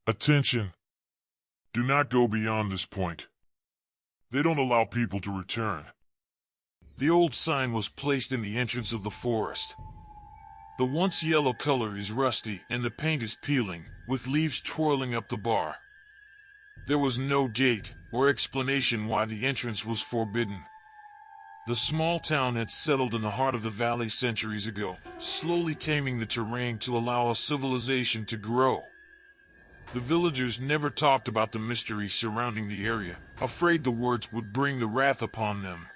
Attention! Do not go beyond this point. They don't allow people to return. The old sign was placed in the entrance of the forest. The once yellow color is rusty and the paint is peeling, with leaves twirling up the bar. There was no gate or explanation why the entrance was forbidden. The small town had settled in the heart of the valley centuries ago, slowly taming the terrain to allow a civilization to grow. The villagers never talked about the mystery surrounding the area, afraid the words would bring the wrath upon them.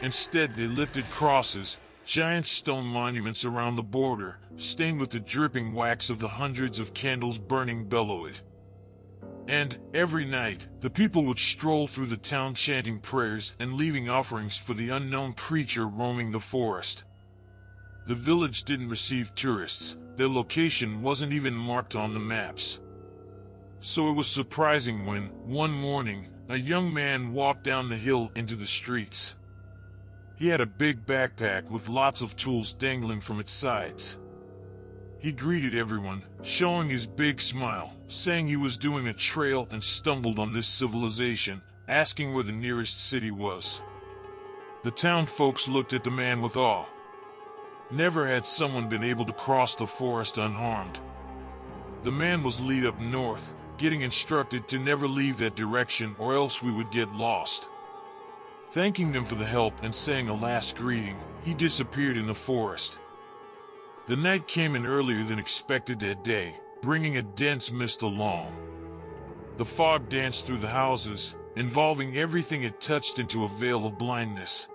Instead, they lifted crosses, giant stone monuments around the border, stained with the dripping wax of the hundreds of candles burning below it. And, every night, the people would stroll through the town chanting prayers and leaving offerings for the unknown creature roaming the forest. The village didn't receive tourists, their location wasn't even marked on the maps. So it was surprising when, one morning, a young man walked down the hill into the streets. He had a big backpack with lots of tools dangling from its sides. He greeted everyone, showing his big smile, saying he was doing a trail and stumbled on this civilization, asking where the nearest city was. The town folks looked at the man with awe. Never had someone been able to cross the forest unharmed. The man was lead up north, getting instructed to never leave that direction or else we would get lost. Thanking them for the help and saying a last greeting, he disappeared in the forest. The night came in earlier than expected that day, bringing a dense mist along. The fog danced through the houses, involving everything it touched into a veil of blindness.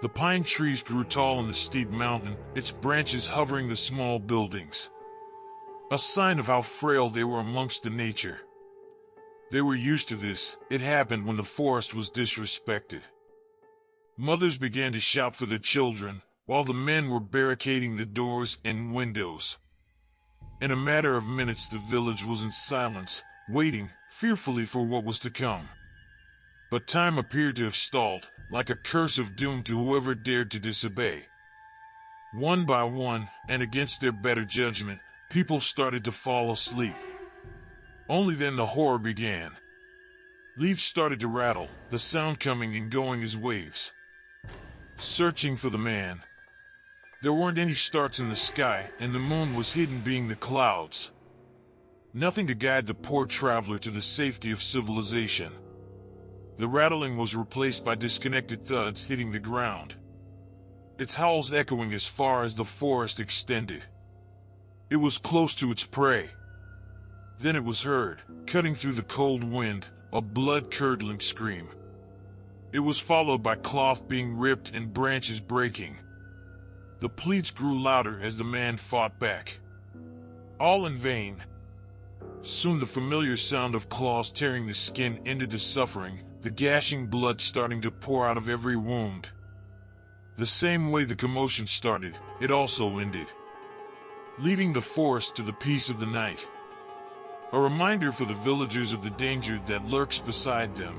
The pine trees grew tall on the steep mountain, its branches hovering the small buildings. A sign of how frail they were amongst the nature. They were used to this. It happened when the forest was disrespected. Mothers began to shout for their children, while the men were barricading the doors and windows. In a matter of minutes, the village was in silence, waiting fearfully for what was to come. But time appeared to have stalled, like a curse of doom to whoever dared to disobey. One by one, and against their better judgment, people started to fall asleep. Only then the horror began. Leaves started to rattle, the sound coming and going as waves. Searching for the man. There weren't any stars in the sky, and the moon was hidden being the clouds. Nothing to guide the poor traveler to the safety of civilization. The rattling was replaced by disconnected thuds hitting the ground. Its howls echoing as far as the forest extended. It was close to its prey. Then it was heard, cutting through the cold wind, a blood-curdling scream. It was followed by cloth being ripped and branches breaking. The pleas grew louder as the man fought back. All in vain. Soon the familiar sound of claws tearing the skin ended the suffering, the gashing blood starting to pour out of every wound. The same way the commotion started, it also ended, leaving the forest to the peace of the night. A reminder for the villagers of the danger that lurks beside them.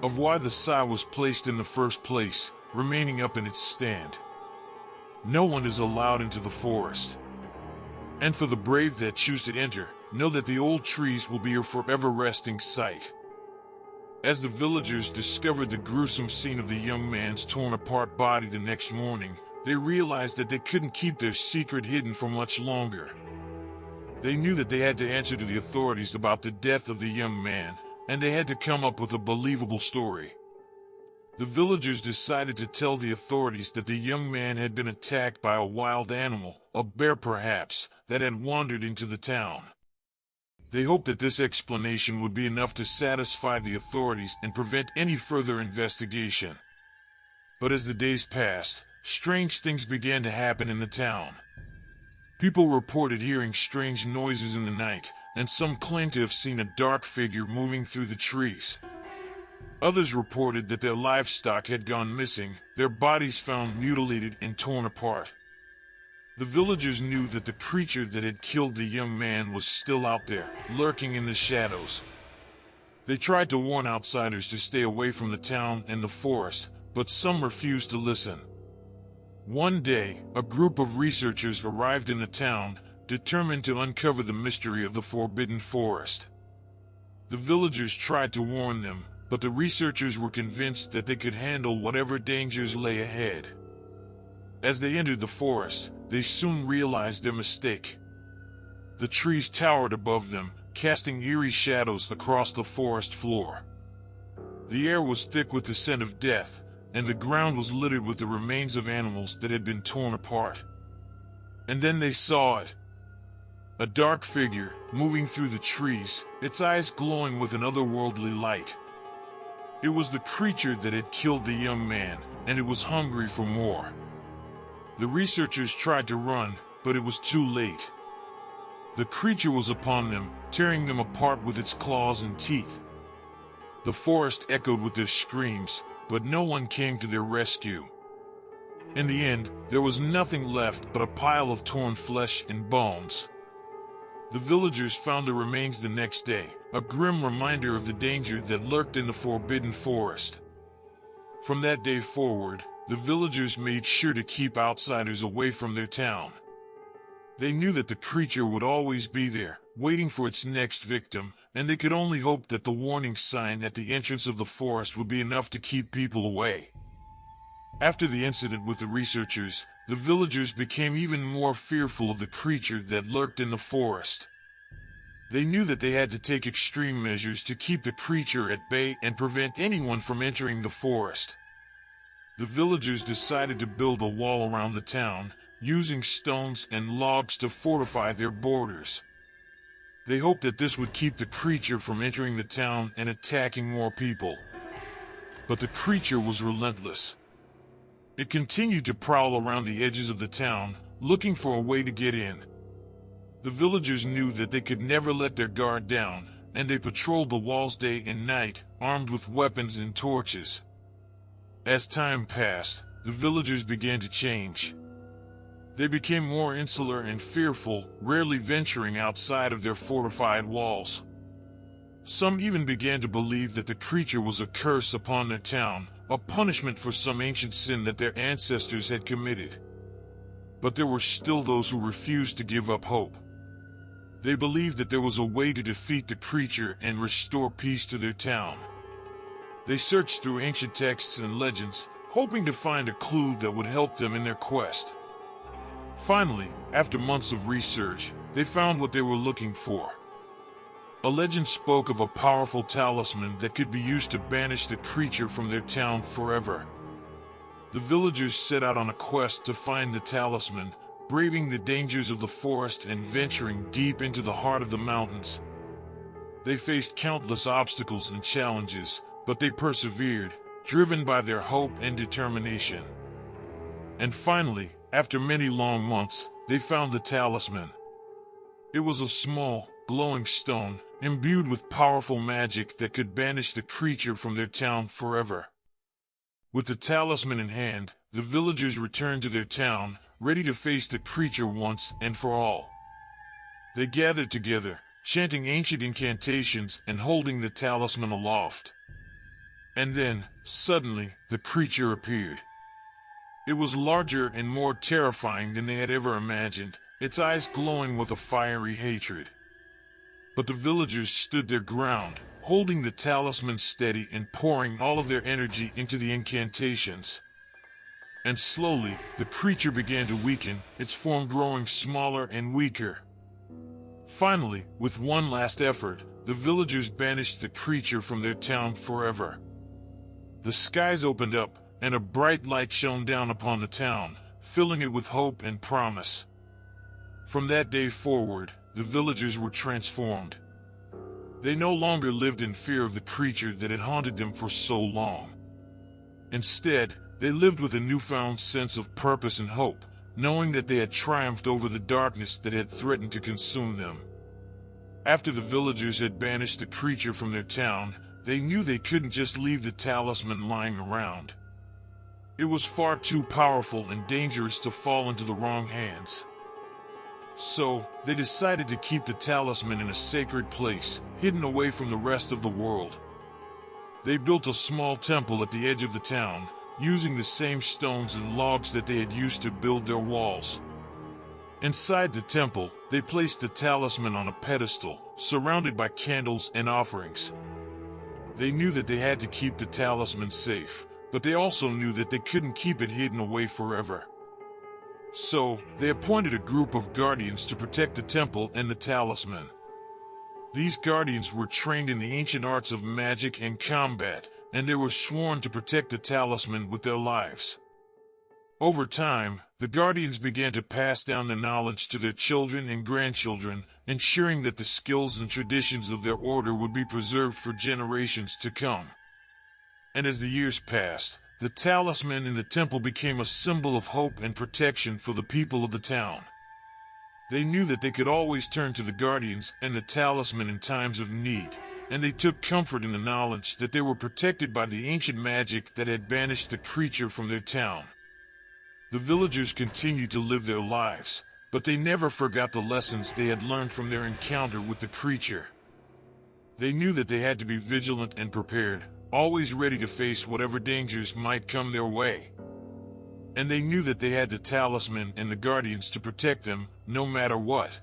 Of why the sign was placed in the first place, remaining up in its stand. No one is allowed into the forest. And for the brave that choose to enter, know that the old trees will be your forever resting site. As the villagers discovered the gruesome scene of the young man's torn-apart body the next morning, they realized that they couldn't keep their secret hidden for much longer. They knew that they had to answer to the authorities about the death of the young man, and they had to come up with a believable story. The villagers decided to tell the authorities that the young man had been attacked by a wild animal, a bear perhaps, that had wandered into the town. They hoped that this explanation would be enough to satisfy the authorities and prevent any further investigation. But as the days passed, strange things began to happen in the town. People reported hearing strange noises in the night, and some claimed to have seen a dark figure moving through the trees. Others reported that their livestock had gone missing, their bodies found mutilated and torn apart. The villagers knew that the creature that had killed the young man was still out there, lurking in the shadows. They tried to warn outsiders to stay away from the town and the forest, but some refused to listen. One day, a group of researchers arrived in the town, determined to uncover the mystery of the forbidden forest. The villagers tried to warn them, but the researchers were convinced that they could handle whatever dangers lay ahead. As they entered the forest, they soon realized their mistake. The trees towered above them, casting eerie shadows across the forest floor. The air was thick with the scent of death, and the ground was littered with the remains of animals that had been torn apart. And then they saw it. A dark figure, moving through the trees, its eyes glowing with an otherworldly light. It was the creature that had killed the young man, and it was hungry for more. The researchers tried to run, but it was too late. The creature was upon them, tearing them apart with its claws and teeth. The forest echoed with their screams, but no one came to their rescue. In the end, there was nothing left but a pile of torn flesh and bones. The villagers found the remains the next day, a grim reminder of the danger that lurked in the forbidden forest. From that day forward, the villagers made sure to keep outsiders away from their town. They knew that the creature would always be there, waiting for its next victim, and they could only hope that the warning sign at the entrance of the forest would be enough to keep people away. After the incident with the researchers, the villagers became even more fearful of the creature that lurked in the forest. They knew that they had to take extreme measures to keep the creature at bay and prevent anyone from entering the forest. The villagers decided to build a wall around the town, using stones and logs to fortify their borders. They hoped that this would keep the creature from entering the town and attacking more people. But the creature was relentless. It continued to prowl around the edges of the town, looking for a way to get in. The villagers knew that they could never let their guard down, and they patrolled the walls day and night, armed with weapons and torches. As time passed, the villagers began to change. They became more insular and fearful, rarely venturing outside of their fortified walls. Some even began to believe that the creature was a curse upon their town, a punishment for some ancient sin that their ancestors had committed. But there were still those who refused to give up hope. They believed that there was a way to defeat the creature and restore peace to their town. They searched through ancient texts and legends, hoping to find a clue that would help them in their quest. Finally, after months of research, they found what they were looking for. A legend spoke of a powerful talisman that could be used to banish the creature from their town forever. The villagers set out on a quest to find the talisman, braving the dangers of the forest and venturing deep into the heart of the mountains. They faced countless obstacles and challenges, but they persevered, driven by their hope and determination. And finally, after many long months, they found the talisman. It was a small, glowing stone, imbued with powerful magic that could banish the creature from their town forever. With the talisman in hand, the villagers returned to their town, ready to face the creature once and for all. They gathered together, chanting ancient incantations and holding the talisman aloft. And then, suddenly, the creature appeared. It was larger and more terrifying than they had ever imagined, its eyes glowing with a fiery hatred. But the villagers stood their ground, holding the talisman steady and pouring all of their energy into the incantations. And slowly, the creature began to weaken, its form growing smaller and weaker. Finally, with one last effort, the villagers banished the creature from their town forever. The skies opened up, and a bright light shone down upon the town, filling it with hope and promise. From that day forward, the villagers were transformed. They no longer lived in fear of the creature that had haunted them for so long. Instead, they lived with a newfound sense of purpose and hope, knowing that they had triumphed over the darkness that had threatened to consume them. After the villagers had banished the creature from their town, they knew they couldn't just leave the talisman lying around. It was far too powerful and dangerous to fall into the wrong hands. So, they decided to keep the talisman in a sacred place, hidden away from the rest of the world. They built a small temple at the edge of the town, using the same stones and logs that they had used to build their walls. Inside the temple, they placed the talisman on a pedestal, surrounded by candles and offerings. They knew that they had to keep the talisman safe, but they also knew that they couldn't keep it hidden away forever. So, they appointed a group of guardians to protect the temple and the talisman. These guardians were trained in the ancient arts of magic and combat, and they were sworn to protect the talisman with their lives. Over time, the guardians began to pass down the knowledge to their children and grandchildren, ensuring that the skills and traditions of their order would be preserved for generations to come. And as the years passed, the talisman in the temple became a symbol of hope and protection for the people of the town. They knew that they could always turn to the guardians and the talisman in times of need, and they took comfort in the knowledge that they were protected by the ancient magic that had banished the creature from their town. The villagers continued to live their lives, but they never forgot the lessons they had learned from their encounter with the creature. They knew that they had to be vigilant and prepared, always ready to face whatever dangers might come their way. And they knew that they had the talisman and the guardians to protect them, no matter what.